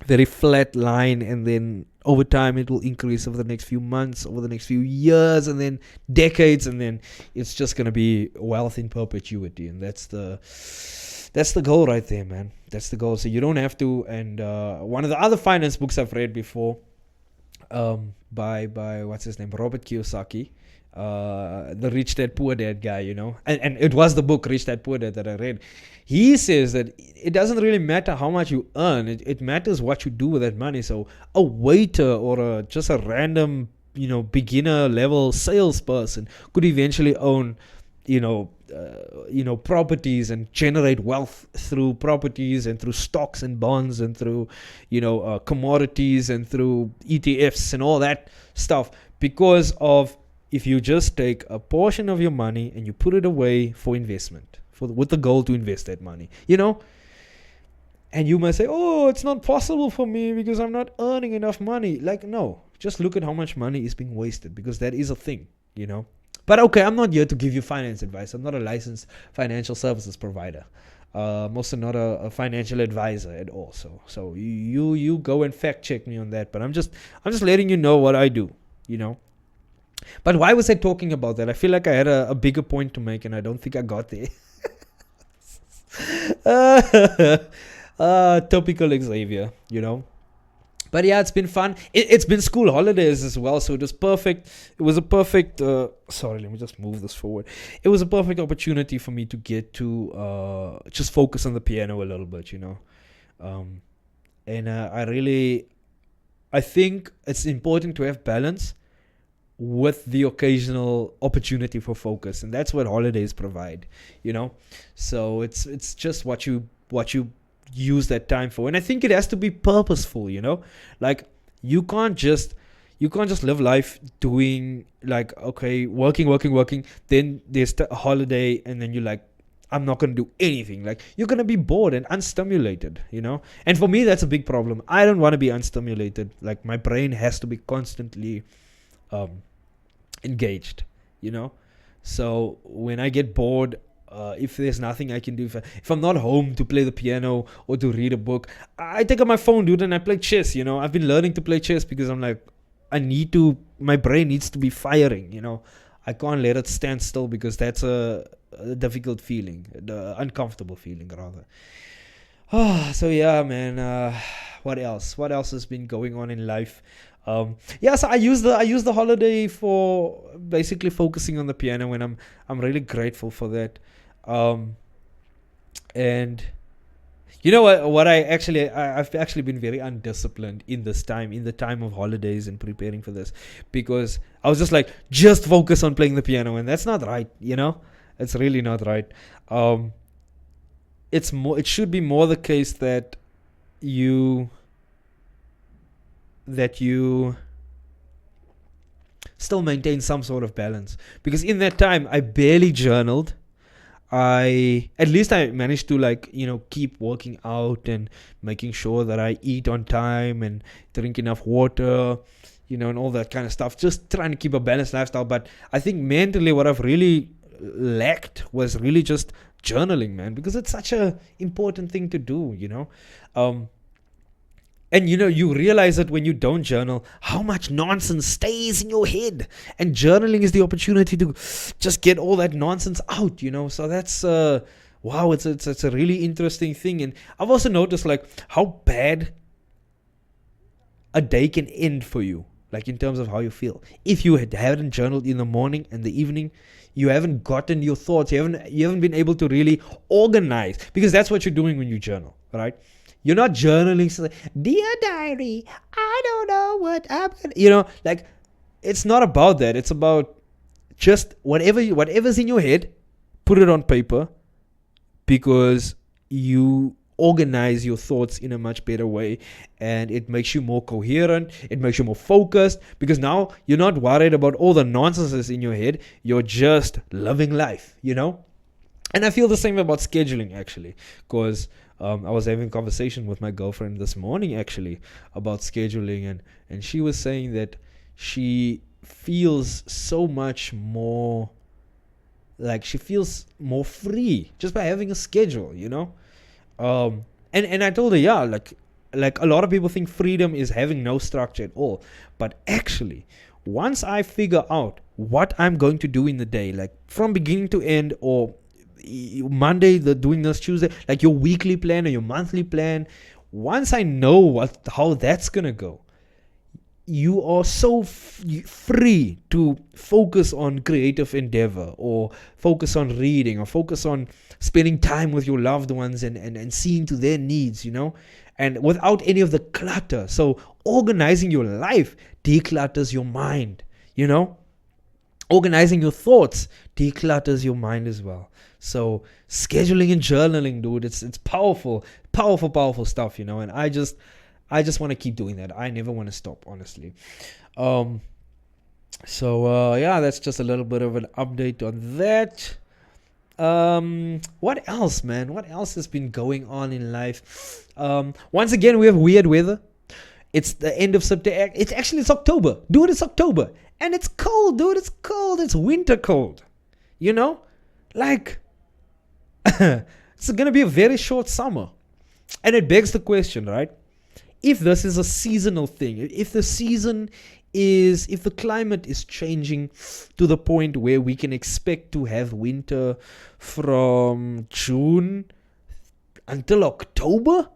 very flat line, and then over time it will increase over the next few months, over the next few years, and then decades, and then it's just going to be wealth in perpetuity. And that's the goal right there, man. That's the goal. So you don't have to. And one of the other finance books I've read before, by what's his name, Robert Kiyosaki, the Rich Dad Poor Dad guy, and it was the book Rich Dad Poor Dad that I read. He says that it doesn't really matter how much you earn. It matters what you do with that money. So a waiter or just a random, beginner level salesperson could eventually own, properties and generate wealth through properties and through stocks and bonds and through, commodities and through ETFs and all that stuff, because of, if you just take a portion of your money and you put it away for investment, with the goal to invest that money, and you might say, oh, it's not possible for me because I'm not earning enough money. Like, no, just look at how much money is being wasted, because that is a thing, But okay, I'm not here to give you finance advice. I'm not a licensed financial services provider. I'm also not a financial advisor at all. So you go and fact check me on that. But I'm just letting you know what I do, But why was I talking about that? I feel like I had a bigger point to make, and I don't think I got there. Typical Xavier, But yeah, it's been fun. It's been school holidays as well, so it was perfect. It was a perfect. Sorry, let me just move this forward. It was a perfect opportunity for me to get to just focus on the piano a little bit, And I think it's important to have balance with the occasional opportunity for focus, and that's what holidays provide, So it's just what you use that time for. And I think it has to be purposeful, like you can't just live life doing, like, okay, working, then there's a holiday, and then you're like, I'm not going to do anything. Like, you're going to be bored and unstimulated, And for me, that's a big problem. I don't want to be unstimulated. Like, my brain has to be constantly engaged, So when I get bored, if there's nothing I can do, if I'm not home to play the piano or to read a book, I take up my phone, dude, and I play chess. I've been learning to play chess because I'm like, my brain needs to be firing. I can't let it stand still, because that's a difficult feeling, the uncomfortable feeling rather. So yeah, man. What else has been going on in life? So I use the holiday for basically focusing on the piano, and I'm really grateful for that. And what I've actually been very undisciplined in the time of holidays and preparing for this, because I was just focus on playing the piano, and that's not right. It's really not right. It should be more the case that you still maintain some sort of balance, because in that time I barely journaled. I managed to, like, keep working out and making sure that I eat on time and drink enough water, and all that kind of stuff, just trying to keep a balanced lifestyle. But I think mentally what I've really lacked was really just journaling, man, because it's such a important thing to do, um and you realize that when you don't journal, how much nonsense stays in your head. And journaling is the opportunity to just get all that nonsense out, So that's wow, it's a really interesting thing. And I've also noticed, like, how bad a day can end for you, like in terms of how you feel. If you haven't journaled in the morning and the evening, you haven't gotten your thoughts, you haven't been able to really organize, because that's what you're doing when you journal, right? You're not journaling, so like, dear diary, I don't know what I'm gonna, like, it's not about that. It's about just whatever's in your head, put it on paper, because you organize your thoughts in a much better way, and it makes you more coherent, it makes you more focused, because now you're not worried about all the nonsense in your head. You're just living life, And I feel the same about scheduling, actually, because I was having a conversation with my girlfriend this morning, actually, about scheduling, and she was saying that she feels so much more, like, she feels more free just by having a schedule, and I told her, yeah, like a lot of people think freedom is having no structure at all, but actually, once I figure out what I'm going to do in the day, like from beginning to end, or Monday doing this, Tuesday, like your weekly plan or your monthly plan, once I know how that's gonna go, you are so free to focus on creative endeavor, or focus on reading, or focus on spending time with your loved ones, and seeing to their needs, and without any of the clutter. So organizing your life declutters your mind, organizing your thoughts declutters your mind as well. So scheduling and journaling, dude, it's powerful stuff, and I just want to keep doing that. I never want to stop, honestly. So yeah, that's just a little bit of an update on that. What else, man? What else has been going on in life? Once again, we have weird weather. It's the end of September. It's October. Dude, it's October. And it's cold, dude. It's cold. It's winter cold. Like, it's going to be a very short summer. And it begs the question, right? If this is a seasonal thing, if the climate is changing to the point where we can expect to have winter from June until October,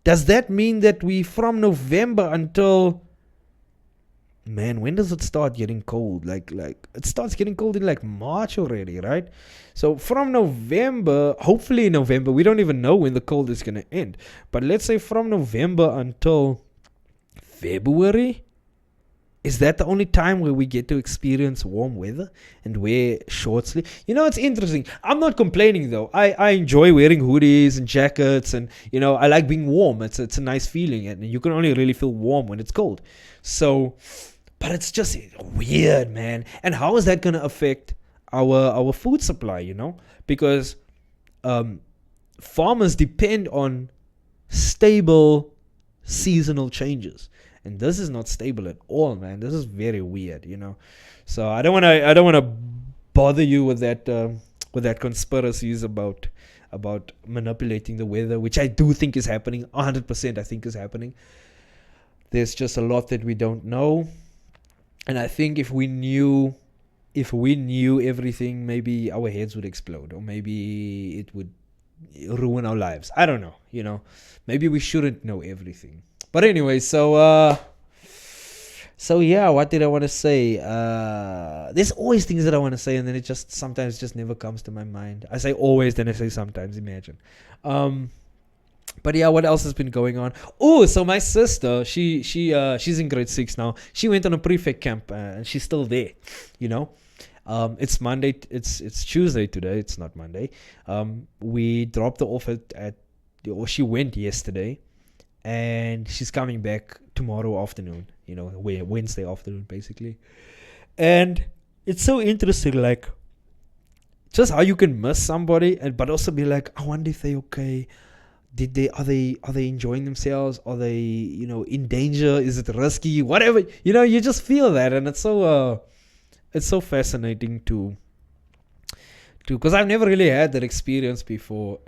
does that mean that we, from November until, man, when does it start getting cold? Like it starts getting cold in like March already, right? So from November, hopefully in November, we don't even know when the cold is going to end. But let's say from November until February, is that the only time where we get to experience warm weather and wear short sleeves? It's interesting. I'm not complaining, though. I enjoy wearing hoodies and jackets, and I like being warm. It's a nice feeling, and you can only really feel warm when it's cold. So, but it's just weird, man. And how is that going to affect our food supply? Because farmers depend on stable seasonal changes. And this is not stable at all, man. This is very weird, So I don't want to bother you with that conspiracies about manipulating the weather, which I do think is happening. 100% I think is happening. There's just a lot that we don't know, and I think if we knew everything, maybe our heads would explode, or maybe it would ruin our lives. I don't know. Maybe we shouldn't know everything. But anyway, so yeah, what did I want to say? There's always things that I want to say, and then it just sometimes just never comes to my mind. I say always, then I say sometimes. Imagine. But yeah, what else has been going on? Oh, so my sister, she's in grade 6 now. She went on a prefect camp, and she's still there. It's Monday. It's Tuesday today. It's not Monday. We dropped her off or she went yesterday. And she's coming back tomorrow afternoon, Wednesday afternoon, basically. And it's so interesting, like, just how you can miss somebody, and but also be like, I wonder if they're okay. Are they enjoying themselves? Are they, in danger? Is it risky? Whatever, you just feel that, and it's so fascinating to because I've never really had that experience before,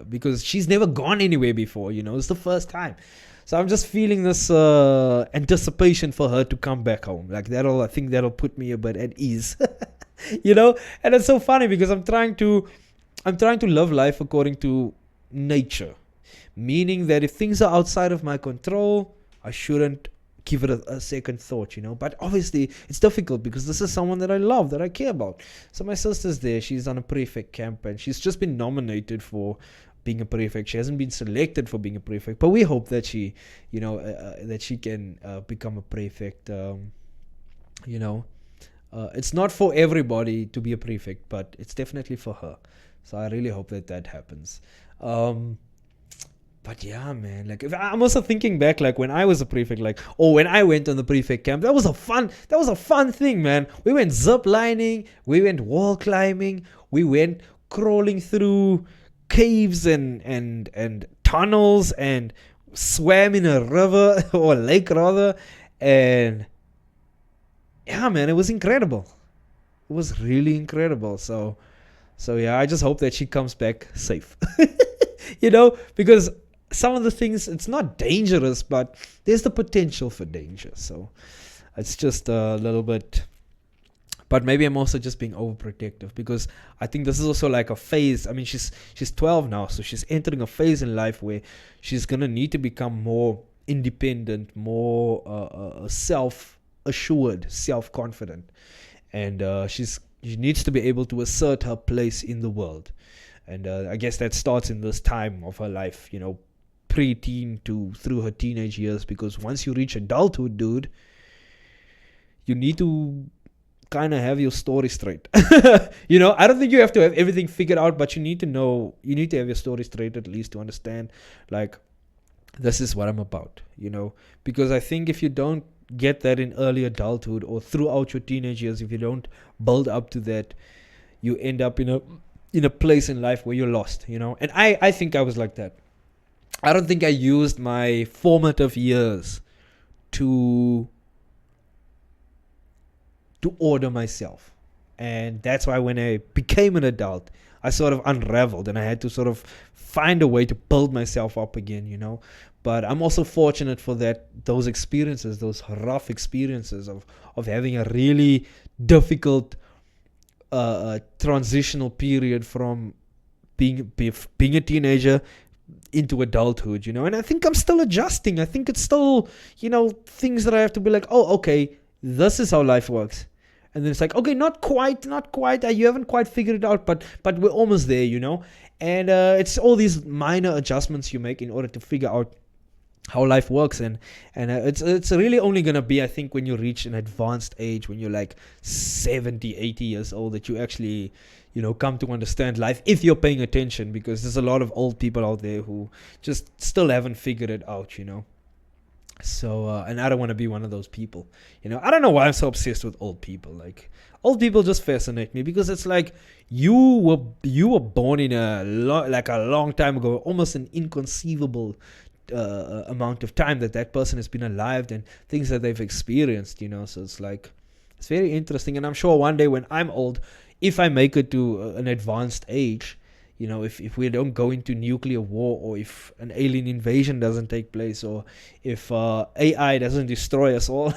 because she's never gone anywhere before. It's the first time. So I'm just feeling this anticipation for her to come back home. Like I think that'll put me a bit at ease. And it's so funny because I'm trying to live life according to nature, meaning that if things are outside of my control, I shouldn't give it a second thought. But obviously it's difficult because this is someone that I love, that I care about. So my sister's there. She's on a prefect camp, and she's just been nominated for being a prefect. She hasn't been selected for being a prefect, but we hope that she that she can become a prefect. It's not for everybody to be a prefect, but it's definitely for her. So I really hope that happens. But yeah, man, like I'm also thinking back, like when I was a prefect, when I went on the prefect camp, that was a fun thing, man. We went zip lining, we went wall climbing, we went crawling through caves and tunnels, and swam in a river or lake rather, and yeah, man, it was incredible. It was really incredible. So yeah, I just hope that she comes back safe. Because some of the things, it's not dangerous, but there's the potential for danger. So it's just a little bit. But maybe I'm also just being overprotective, because I think this is also like a phase. I mean, she's 12 now, so she's entering a phase in life where she's gonna need to become more independent, more self-assured, self-confident, and she needs to be able to assert her place in the world. And I guess that starts in this time of her life, pre-teen to through her teenage years, because once you reach adulthood, dude, you need to kind of have your story straight. I don't think you have to have everything figured out, but you need to have your story straight, at least to understand, like, this is what I'm about, because I think if you don't get that in early adulthood or throughout your teenage years, if you don't build up to that, you end up in a place in life where you're lost, and I think I was like that. I don't think I used my formative years to order myself. And that's why when I became an adult, I sort of unraveled, and I had to sort of find a way to build myself up again, But I'm also fortunate for those experiences, those rough experiences of having a really difficult transitional period from being a teenager into adulthood, and I think I'm still adjusting. I think it's still, things that I have to be like, oh, okay, this is how life works. And then it's like, okay, not quite. You haven't quite figured it out, but we're almost there, And it's all these minor adjustments you make in order to figure out how life works. And it's really only going to be, I think, when you reach an advanced age, when you're like 70, 80 years old, that you actually, come to understand life, if you're paying attention, because there's a lot of old people out there who just still haven't figured it out, So, and I don't want to be one of those people, I don't know why I'm so obsessed with old people. Like, old people just fascinate me, because it's like you were born in a long time ago, almost an inconceivable amount of time that person has been alive, and things that they've experienced, So it's like, it's very interesting. And I'm sure one day when I'm old, if I make it to an advanced age, if we don't go into nuclear war, or if an alien invasion doesn't take place, or if AI doesn't destroy us all,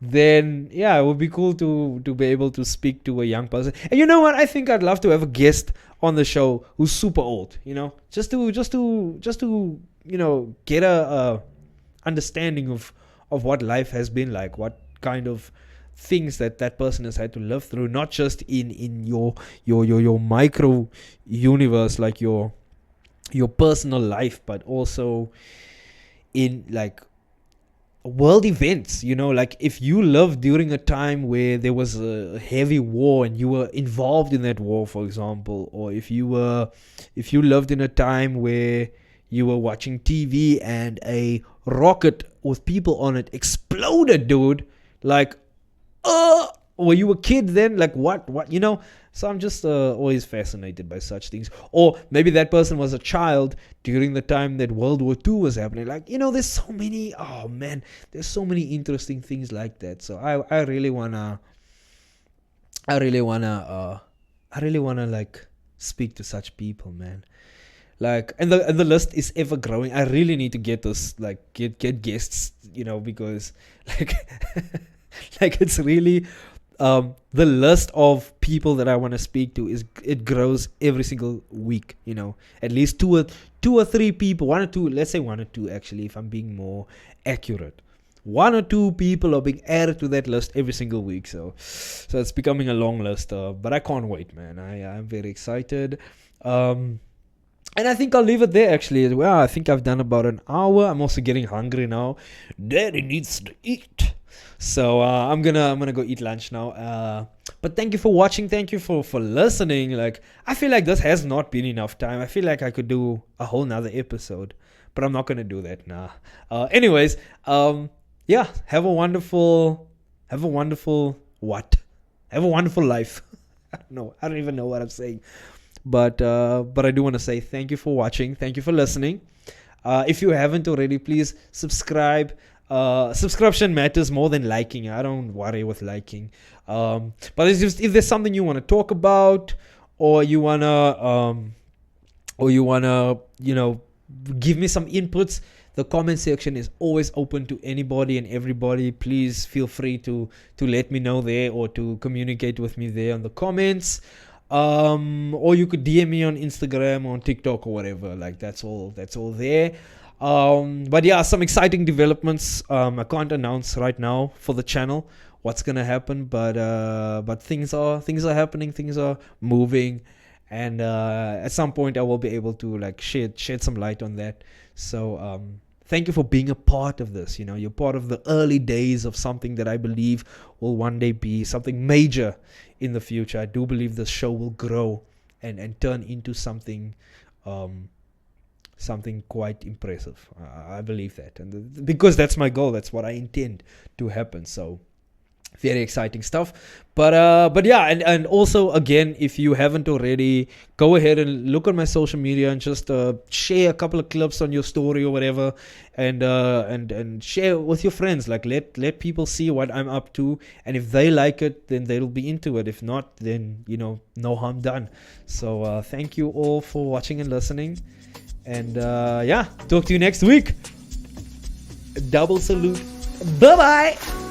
then yeah, it would be cool to be able to speak to a young person. And you know what? I think I'd love to have a guest on the show who's super old, just to get a understanding of what life has been like, what kind of things that person has had to live through, not just in your micro universe, like your personal life, but also in like world events, like if you lived during a time where there was a heavy war and you were involved in that war, for example, or if you lived in a time where you were watching TV and a rocket with people on it exploded, dude, like were you a kid then? Like what so I'm just always fascinated by such things. Or maybe that person was a child during the time that World War II was happening. Like, there's so many, oh man, there's so many interesting things like that. So I really wanna like speak to such people, man. Like, and the list is ever growing. I really need to get this, like, get guests, because like like it's really the list of people that I want to speak to it grows every single week. At least two or three people, one or two. Let's say one or two, actually, if I'm being more accurate. One or two people are being added to that list every single week. So it's becoming a long list. But I can't wait, man. I'm very excited. And I think I'll leave it there, actually, as well. I think I've done about an hour. I'm also getting hungry now. Daddy needs to eat. So I'm gonna go eat lunch now. But thank you for watching. Thank you for listening. Like, I feel like this has not been enough time. I feel like I could do a whole nother episode, but I'm not gonna do that now. Anyways, yeah. Have a wonderful life. I don't even know what I'm saying. But I do want to say thank you for watching. Thank you for listening. If you haven't already, please subscribe. Subscription matters more than liking. I don't worry with liking. But if there's something you want to talk about, or you wanna give me some inputs, the comment section is always open to anybody and everybody. Please feel free to let me know there, or to communicate with me there on the comments. Or you could DM me on Instagram or on TikTok or whatever. Like, that's all there. But yeah, some exciting developments. I can't announce right now for the channel what's gonna happen, but things are happening, things are moving, and at some point I will be able to like shed some light on that. So thank you for being a part of this. You're part of the early days of something that I believe will one day be something major in the future. I do believe this show will grow and turn into something quite impressive. I believe that, and because that's my goal, that's what I intend to happen. So very exciting stuff. But yeah, and also, again, if you haven't already, go ahead and look on my social media and just share a couple of clips on your story or whatever, and share with your friends. Like, let people see what I'm up to, and if they like it, then they'll be into it. If not, then no harm done. So thank you all for watching and listening, and yeah, talk to you next week. Double salute. Bye bye.